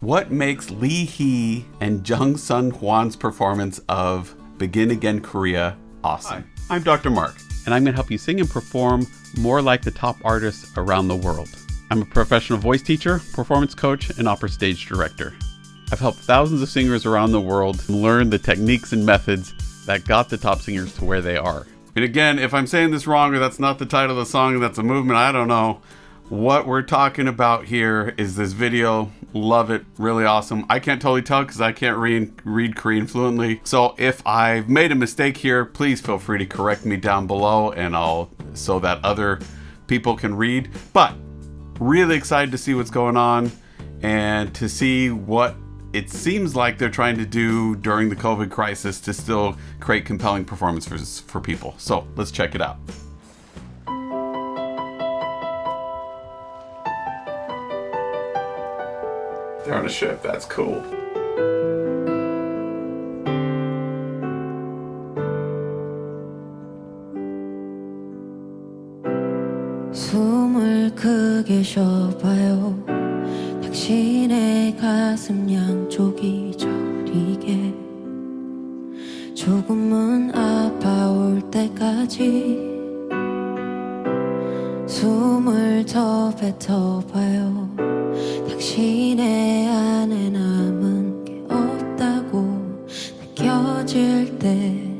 What makes Lee Hee and Jung Seung-hwan's performance of Begin Again Korea awesome? Hi, I'm Dr. Mark, and I'm going to help you sing and perform more like the top artists around the world. I'm a professional voice teacher, performance coach, and opera stage director. I've helped thousands of singers around the world learn the techniques and methods that got the top singers to where they are. And again, if I'm saying this wrong or that's not the title of the song and that's a movement, I don't know. What we're talking about here is this video. Love it. Really awesome. I can't totally tell because I can't read Korean fluently. So if I've made a mistake here, please feel free to correct me down below so that other people can read. But really excited to see what's going on and to see what it seems like they're trying to do during the COVID crisis to still create compelling performances for people. So let's check it out. They're on a ship. That's cool. 숨을 크게 쉬어봐요. 당신의 가슴 양쪽이 저리게 조금은 아파올 때까지 숨을 더 뱉어봐요. 당신의 안에 남은 게 없다고 느껴질 때.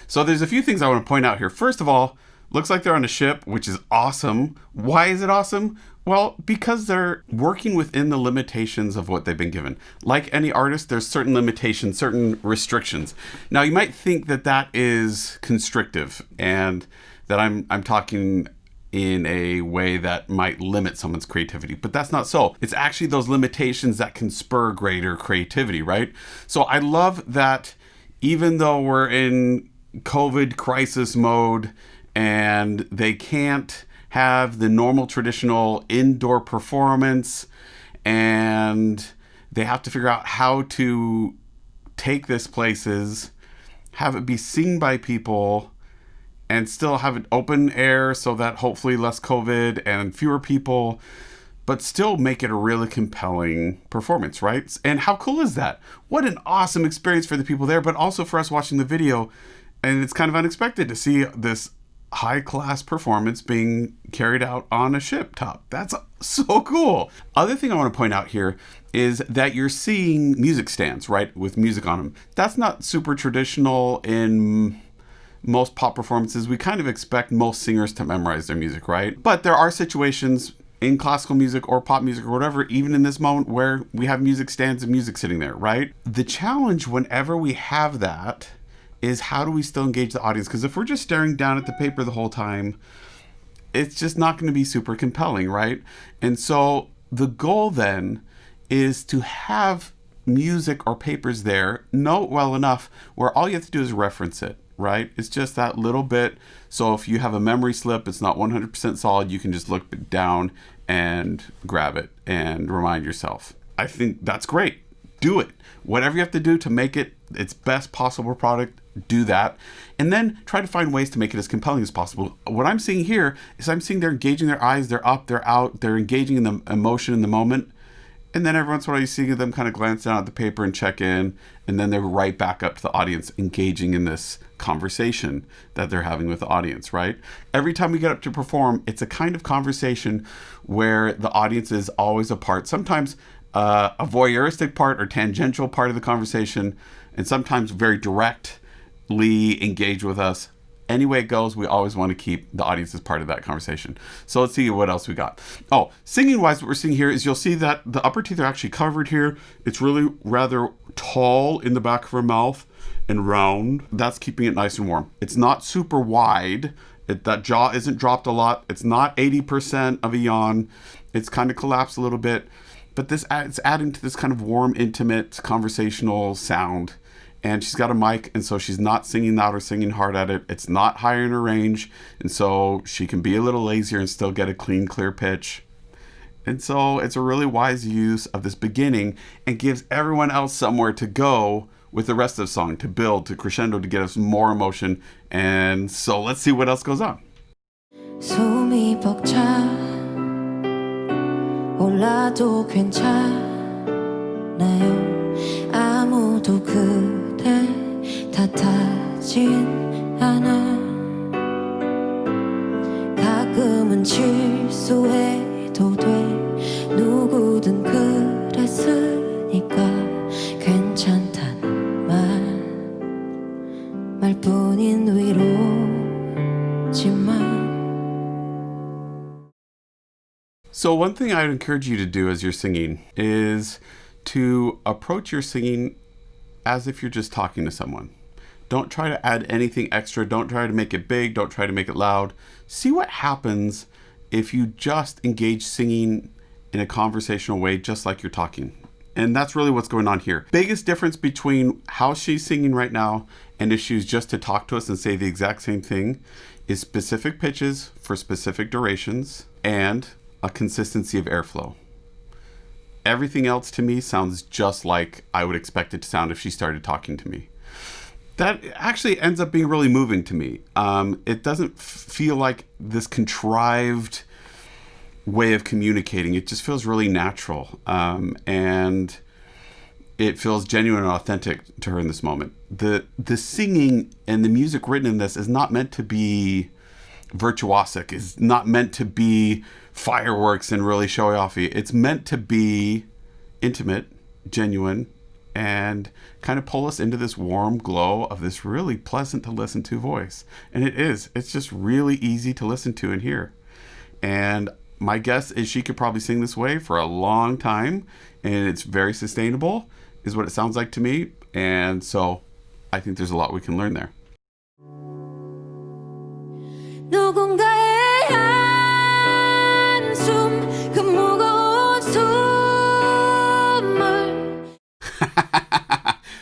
So there's a few things I want to point out here. First of all, looks like they're on a ship, which is awesome. Why is it awesome? Well, because they're working within the limitations of what they've been given. Like any artist, there's certain limitations, certain restrictions. Now, you might think that that is constrictive and that I'm talking in a way that might limit someone's creativity, but that's not so. It's actually those limitations that can spur greater creativity, right? So I love that even though we're in COVID crisis mode and they can't have the normal traditional indoor performance and they have to figure out how to take this places, have it be seen by people, and still have it open air so that hopefully less COVID and fewer people, but still make it a really compelling performance, right? And how cool is that? What an awesome experience for the people there, but also for us watching the video. And it's kind of unexpected to see this high-class performance being carried out on a ship top. That's so cool. Other thing I want to point out here is that you're seeing music stands, right, with music on them. That's not super traditional in most pop performances. We kind of expect most singers to memorize their music, right? But there are situations in classical music or pop music or whatever, even in this moment, where we have music stands and music sitting there, right? The challenge whenever we have that is how do we still engage the audience? Because if we're just staring down at the paper the whole time, it's just not going to be super compelling, right? And so the goal then is to have music or papers there, know it well enough where all you have to do is reference it, right? It's just that little bit. So if you have a memory slip, it's not 100% solid, you can just look down and grab it and remind yourself. I think that's great. Do it. Whatever you have to do to make it its best possible product, do that. And then try to find ways to make it as compelling as possible. What I'm seeing here is I'm seeing they're engaging their eyes, they're up, they're out, they're engaging in the emotion in the moment. And then every once in a while you see them kind of glance down at the paper and check in, and then they're right back up to the audience, engaging in this conversation that they're having with the audience, right? Every time we get up to perform, it's a kind of conversation where the audience is always a part. Sometimes a voyeuristic part or tangential part of the conversation, and sometimes very directly engage with us. Any way it goes, we always want to keep the audience as part of that conversation. So let's see what else we got. Oh, singing wise, what we're seeing here is you'll see that the upper teeth are actually covered here. It's really rather tall in the back of her mouth and round. That's keeping it nice and warm. It's not super wide. That jaw isn't dropped a lot. It's not 80% of a yawn. It's kind of collapsed a little bit, but it's adding to this kind of warm, intimate, conversational sound. And she's got a mic, and so she's not singing loud or singing hard at it. It's not higher in her range, and so she can be a little lazier and still get a clean, clear pitch. And so it's a really wise use of this beginning and gives everyone else somewhere to go with the rest of the song, to build, to crescendo, to get us more emotion. And so let's see what else goes on. 숨이 벅차 올라도 괜찮아 않아도 그대 탓하진 않아 가끔은 실수해도 돼 누구든 그랬으니까 괜찮단 말뿐인 위로지만 So one thing I would encourage you to do as you're singing is to approach your singing as if you're just talking to someone. Don't try to add anything extra. Don't try to make it big. Don't try to make it loud. See what happens if you just engage singing in a conversational way, just like you're talking. And that's really what's going on here. Biggest difference between how she's singing right now and if she was just to talk to us and say the exact same thing is specific pitches for specific durations and a consistency of airflow. Everything else to me sounds just like I would expect it to sound if she started talking to me. That actually ends up being really moving to me. It doesn't feel like this contrived way of communicating. It just feels really natural. And it feels genuine and authentic to her in this moment. The singing and the music written in this is not meant to be virtuosic. It's not meant to be fireworks and really showy offy. It's meant to be intimate, genuine, and kind of pull us into this warm glow of this really pleasant to listen to voice. And it is. It's just really easy to listen to and hear. And my guess is she could probably sing this way for a long time, and it's very sustainable, is what it sounds like to me. And so I think there's a lot we can learn there. 누군가의 한숨 그 무거운 숨을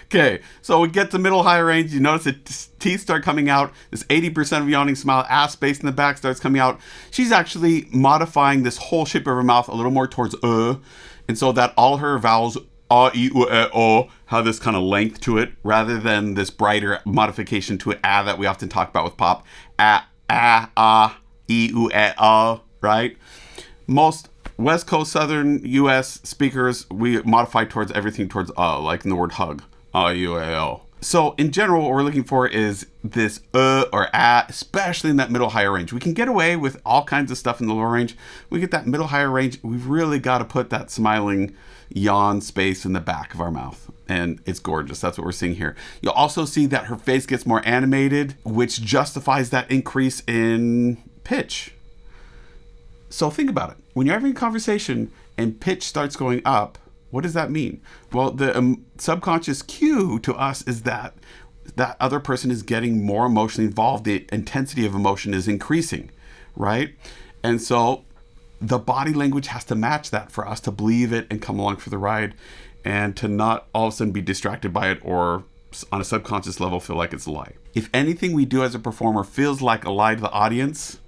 Okay, so we get to middle high range. You notice the teeth start coming out. This 80% of yawning smile, ass space in the back starts coming out. She's actually modifying this whole shape of her mouth a little more towards and so that all her vowels e, u, e, o have this kind of length to it rather than this brighter modification to it that we often talk about with pop. E, u, e, o, right? Most West Coast Southern U.S. speakers, we modify towards everything towards like in the word hug. U, e, o. So in general, what we're looking for is this or especially in that middle higher range. We can get away with all kinds of stuff in the lower range. We get that middle higher range. We've really got to put that smiling yawn space in the back of our mouth. And it's gorgeous. That's what we're seeing here. You'll also see that her face gets more animated, which justifies that increase in pitch. So think about it. When you're having a conversation and pitch starts going up, what does that mean? Well, the subconscious cue to us is that that other person is getting more emotionally involved. The intensity of emotion is increasing, right? And so the body language has to match that for us to believe it and come along for the ride and to not all of a sudden be distracted by it or on a subconscious level feel like it's a lie. If anything we do as a performer feels like a lie to the audience,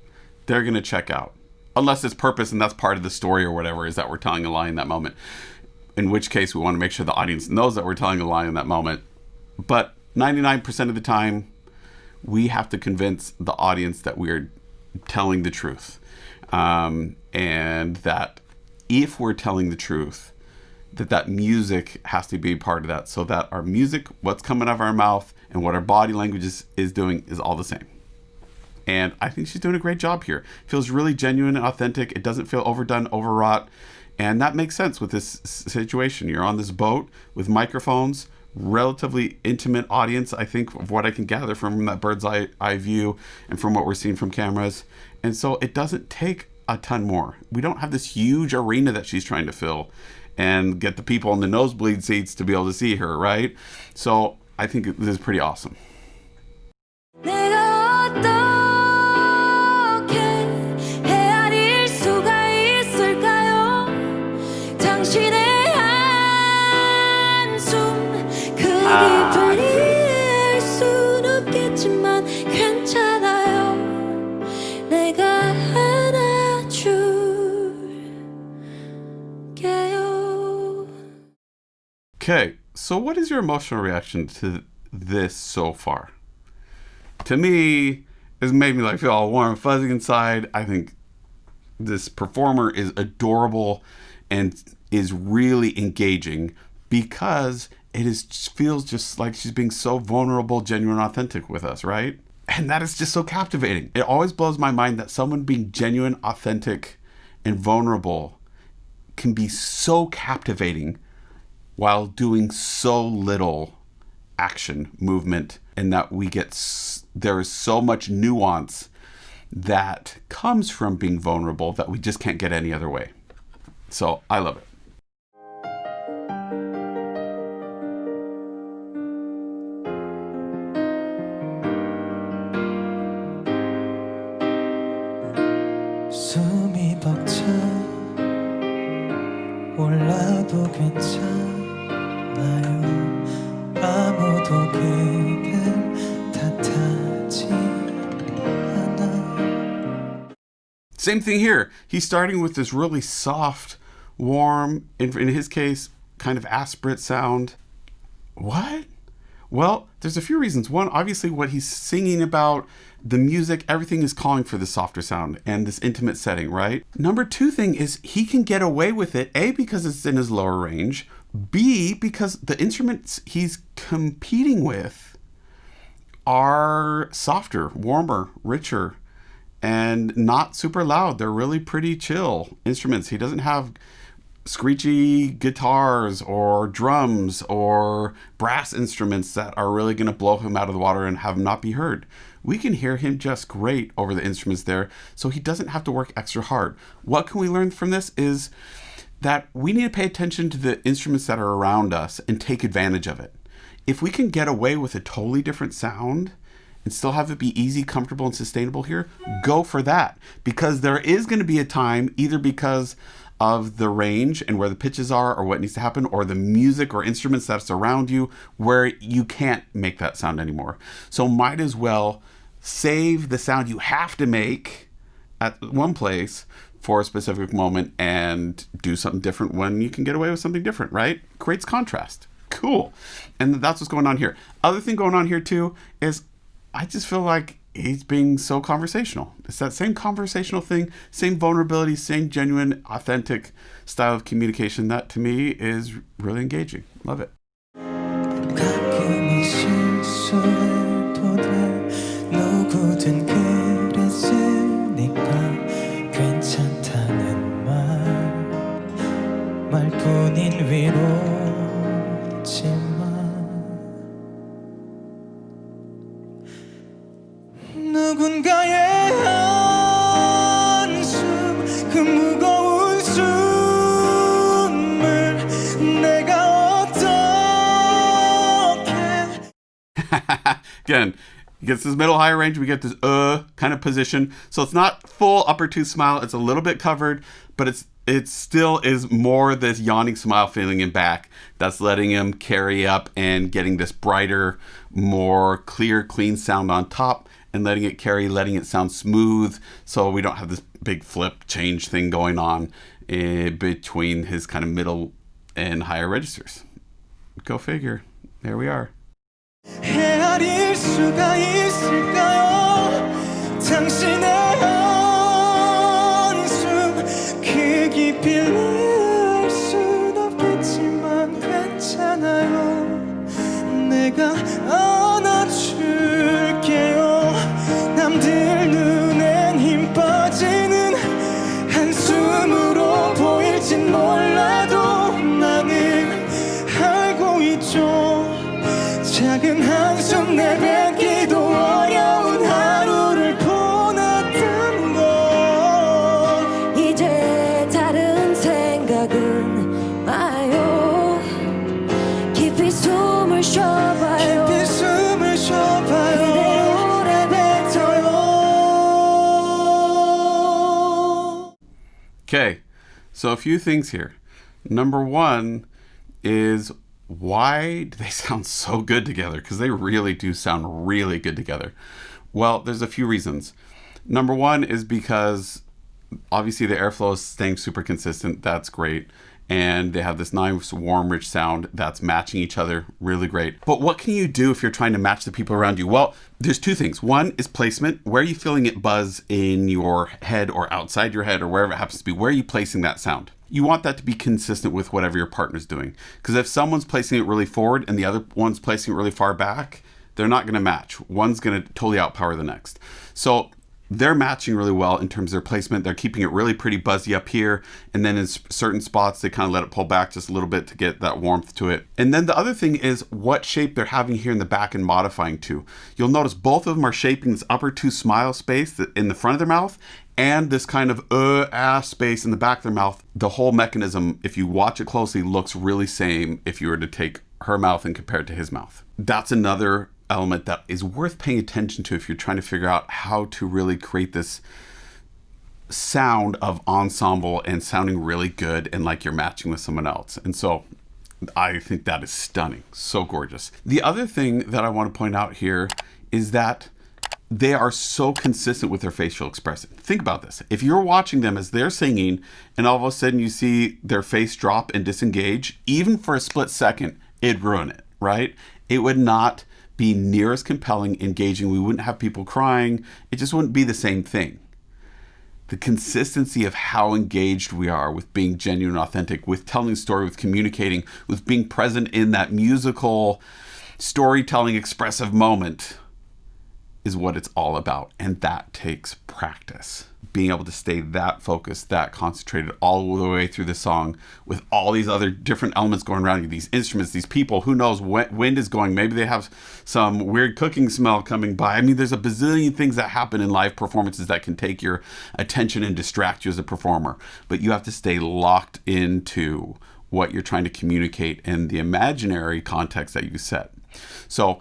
they're going to check out. Unless it's purpose and that's part of the story or whatever is that we're telling a lie in that moment. In which case we want to make sure the audience knows that we're telling a lie in that moment. But 99% of the time, we have to convince the audience that we're telling the truth. And that if we're telling the truth, that music has to be part of that. So that our music, what's coming out of our mouth, and what our body language is doing is all the same. And I think she's doing a great job here. It feels really genuine and authentic. It doesn't feel overdone, overwrought. And that makes sense with this situation. You're on this boat with microphones, relatively intimate audience, I think, of what I can gather from that bird's eye view and from what we're seeing from cameras. And so it doesn't take a ton more. We don't have this huge arena that she's trying to fill and get the people in the nosebleed seats to be able to see her, right? So I think this is pretty awesome. Okay, so what is your emotional reaction to this so far? To me, it's made me like feel all warm and fuzzy inside. I think this performer is adorable and is really engaging because feels just like she's being so vulnerable, genuine, authentic with us, right? And that is just so captivating. It always blows my mind that someone being genuine, authentic, and vulnerable can be so captivating while doing so little action, movement, and that there is so much nuance that comes from being vulnerable that we just can't get any other way. So I love it. 숨이 벅차 올라도 괜찮아요 아무도 그댈 탓하지 않아. Same thing here. He's starting with this really soft, warm, in his case, kind of aspirate sound. What? Well, there's a few reasons. One, obviously what he's singing about, the music, everything is calling for the softer sound and this intimate setting, right? Number two thing is he can get away with it, A, because it's in his lower range, B, because the instruments he's competing with are softer, warmer, richer, and not super loud. They're really pretty chill instruments. He doesn't have screechy guitars or drums or brass instruments that are really going to blow him out of the water and have him not be heard. We can hear him just great over the instruments there, so he doesn't have to work extra hard. What can we learn from this is that we need to pay attention to the instruments that are around us and take advantage of it. If we can get away with a totally different sound and still have it be easy, comfortable, and sustainable here, go for that. Because there is going to be a time, either because of the range and where the pitches are or what needs to happen, or the music or instruments that's around you, where you can't make that sound anymore. So might as well save the sound you have to make at one place for a specific moment and do something different when you can get away with something different, right? Creates contrast. Cool. And that's what's going on here. Other thing going on here too is I just feel like he's being so conversational. It's that same conversational thing, same vulnerability, same genuine, authentic style of communication that to me is really engaging. Love it. 가끔은 실수해도 돼 누구든 그랬으니까 괜찮다는 말뿐인 위로지만 누군가의 한숨 그 무거운 숨을 내가 어떻게 Again, he gets this middle higher range. We get this kind of position. So it's not full upper tooth smile. It's a little bit covered, but it still is more this yawning smile feeling in back that's letting him carry up and getting this brighter, more clear, clean sound on top, and letting it carry, letting it sound smooth, so we don't have this big flip change thing going on between his kind of middle and higher registers. Go figure. There we are. 헤아릴 수가 있을까요? 당신의 한숨 그 깊이를 알 순 없겠지만 괜찮아요 내가 안아줄게요 남들 눈엔 힘 빠지는 한숨으로 보일진 몰라도 나는 알고 있죠 작은 한숨 내뱉기도 어려운 하루를 보냈던 걸 이제 다른 생각은 마요 깊이 숨을 쉬어봐요 깊이 숨을 쉬어봐요 오래 뱉어요 Okay, so a few things here. Number one is, why do they sound so good together? Because they really do sound really good together. Well, there's a few reasons. Number one is because obviously the airflow is staying super consistent. That's great. And they have this nice, warm, rich sound that's matching each other really great. But what can you do if you're trying to match the people around you? Well, there's two things. One is placement. Where are you feeling it buzz in your head or outside your head or wherever it happens to be? Where are you placing that sound? you want that to be consistent with whatever your partner's doing. Because if someone's placing it really forward and the other one's placing it really far back, they're not going to match. One's going to totally outpower the next. So they're matching really well in terms of their placement. They're keeping it really pretty buzzy up here. And then in certain spots, they kind of let it pull back just a little bit to get that warmth to it. And then the other thing is what shape they're having here in the back and modifying to. You'll notice both of them are shaping this upper two smile space in the front of their mouth and this kind of space in the back of their mouth. The whole mechanism, if you watch it closely, looks really same if you were to take her mouth and compare it to his mouth. That's another element that is worth paying attention to if you're trying to figure out how to really create this sound of ensemble and sounding really good and like you're matching with someone else. And so I think that is stunning. So gorgeous. The other thing that I want to point out here is that they are so consistent with their facial expression. Think about this. If you're watching them as they're singing and all of a sudden you see their face drop and disengage, even for a split second, it'd ruin it, right? It would not be near as compelling, engaging. We wouldn't have people crying. It just wouldn't be the same thing. The consistency of how engaged we are with being genuine, authentic, with telling a story, with communicating, with being present in that musical storytelling expressive moment is what it's all about. And that takes practice. Being able to stay that focused, that concentrated all the way through the song with all these other different elements going around you, these instruments, these people, who knows what wind is going. Maybe they have some weird cooking smell coming by. I mean, there's a bazillion things that happen in live performances that can take your attention and distract you as a performer. But you have to stay locked into what you're trying to communicate and the imaginary context that you set. So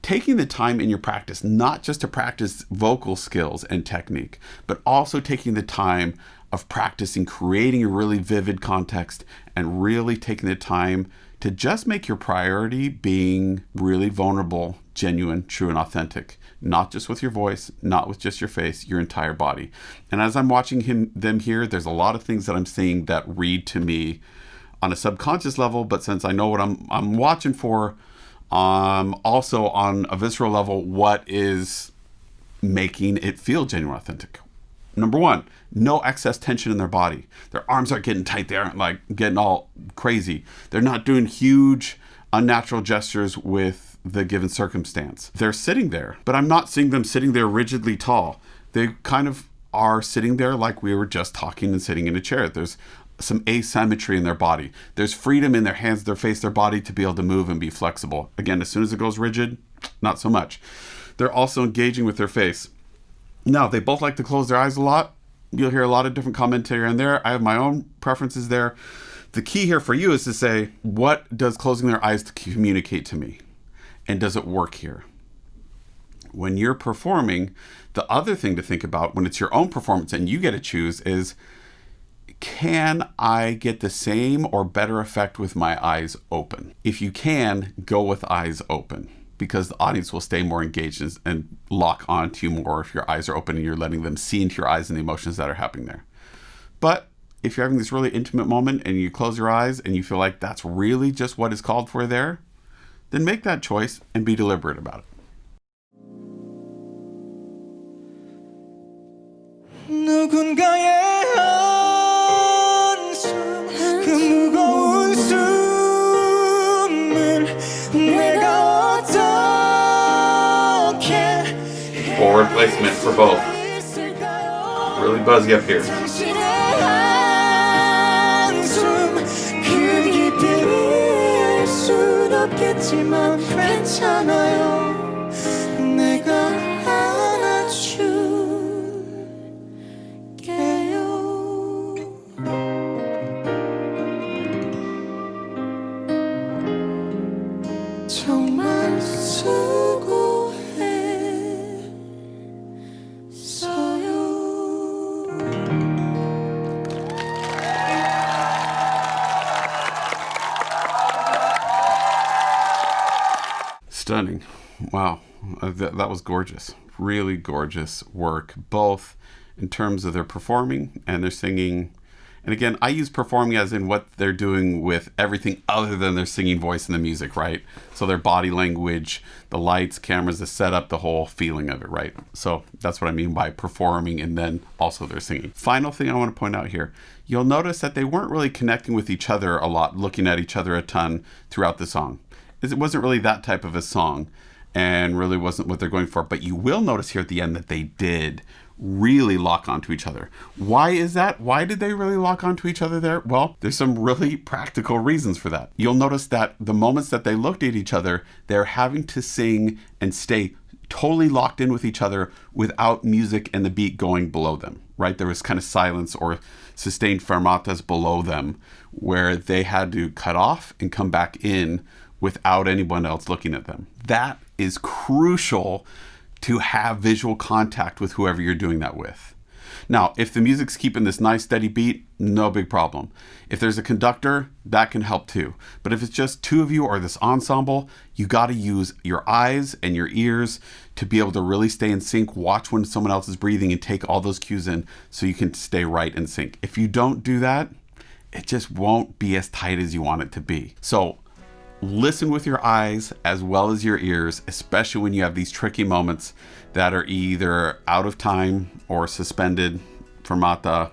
taking the time in your practice, not just to practice vocal skills and technique, but also taking the time of practicing creating a really vivid context and really taking the time to just make your priority being really vulnerable, genuine, true, and authentic. Not just with your voice, not with just your face, your entire body. And as I'm watching them here, there's a lot of things that I'm seeing that read to me on a subconscious level, but since I know what I'm watching for, also on a visceral level, what is making it feel genuine, authentic? Number one, no excess tension in their body. Their arms aren't getting tight. They aren't like getting all crazy. They're not doing huge, unnatural gestures with the given circumstance. They're sitting there, but I'm not seeing them sitting there rigidly tall. They kind of are sitting there like we were just talking and sitting in a chair. There's some asymmetry in their body. There's freedom in their hands, their face, their body to be able to move and be flexible. Again, as soon as it goes rigid, not so much. They're also engaging with their face. Now, they both like to close their eyes a lot. You'll hear a lot of different commentary on there. I have my own preferences there. The key here for you is to say, what does closing their eyes communicate to me? And does it work here? When you're performing, the other thing to think about when it's your own performance and you get to choose is, can I get the same or better effect with my eyes open? If you can, go with eyes open, because the audience will stay more engaged and lock onto you more if your eyes are open and you're letting them see into your eyes and the emotions that are happening there. But if you're having this really intimate moment and you close your eyes and you feel like that's really just what is called for there, then make that choice and be deliberate about it. 누군가의 한숨 그 무거운 숨을 내가 어떻게 Forward placement for both. Really buzzy up here. 당신의 한숨 그 깊이를 알 순 없겠지만 괜찮아요 내가 안아줄게요 정말 수고했어요. Stunning. Wow. That was gorgeous. Really gorgeous work, both in terms of their performing and their singing And again, I use performing as in what they're doing with everything other than their singing voice and the music, right? So their body language, the lights, cameras, the setup, the whole feeling of it, right? So that's what I mean by performing and then also their singing. Final thing I want to point out here, you'll notice that they weren't really connecting with each other a lot, looking at each other a ton throughout the song. It wasn't really that type of a song and really wasn't what they're going for. But you will notice here at the end that they did really lock onto each other. Why is that? Why did they really lock onto each other there? Well, there's some really practical reasons for that. You'll notice that the moments that they looked at each other, they're having to sing and stay totally locked in with each other without music and the beat going below them, right? There was kind of silence or sustained fermatas below them where they had to cut off and come back in without anyone else looking at them. That is crucial to have visual contact with whoever you're doing that with. Now, if the music's keeping this nice steady beat, no big problem. If there's a conductor, that can help too. But if it's just two of you or this ensemble, you got to use your eyes and your ears to be able to really stay in sync, watch when someone else is breathing and take all those cues in so you can stay right in sync. If you don't do that, it just won't be as tight as you want it to be. So listen with your eyes as well as your ears, especially when you have these tricky moments that are either out of time or suspended, fermata,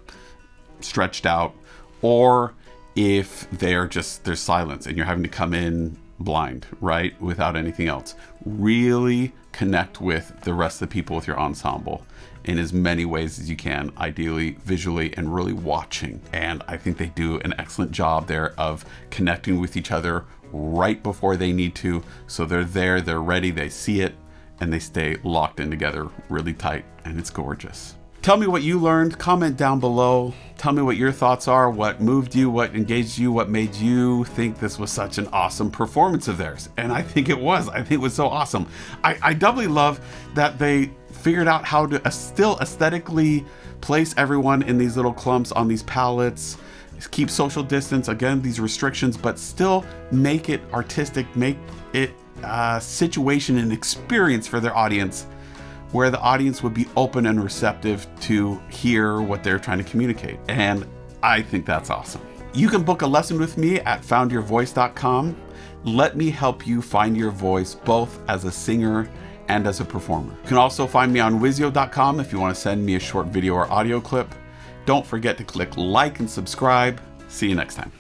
stretched out, or if there's silence and you're having to come in blind, right? Without anything else. Really connect with the rest of the people with your ensemble in as many ways as you can, ideally visually and really watching. And I think they do an excellent job there of connecting with each other right before they need to. So they're there, they're ready, they see it, and they stay locked in together really tight, and it's gorgeous. Tell me what you learned, comment down below. Tell me what your thoughts are, what moved you, what engaged you, what made you think this was such an awesome performance of theirs. And I think it was. I think it was so awesome. I doubly love that they figured out how to still aesthetically place everyone in these little clumps on these pallets, keep social distance, again, these restrictions, but still make it artistic, make it a situation and experience for their audience where the audience would be open and receptive to hear what they're trying to communicate. And I think that's awesome. You can book a lesson with me at foundyourvoice.com. Let me help you find your voice both as a singer and as a performer. You can also find me on wizio.com if you want to send me a short video or audio clip. Don't forget to click like and subscribe. See you next time.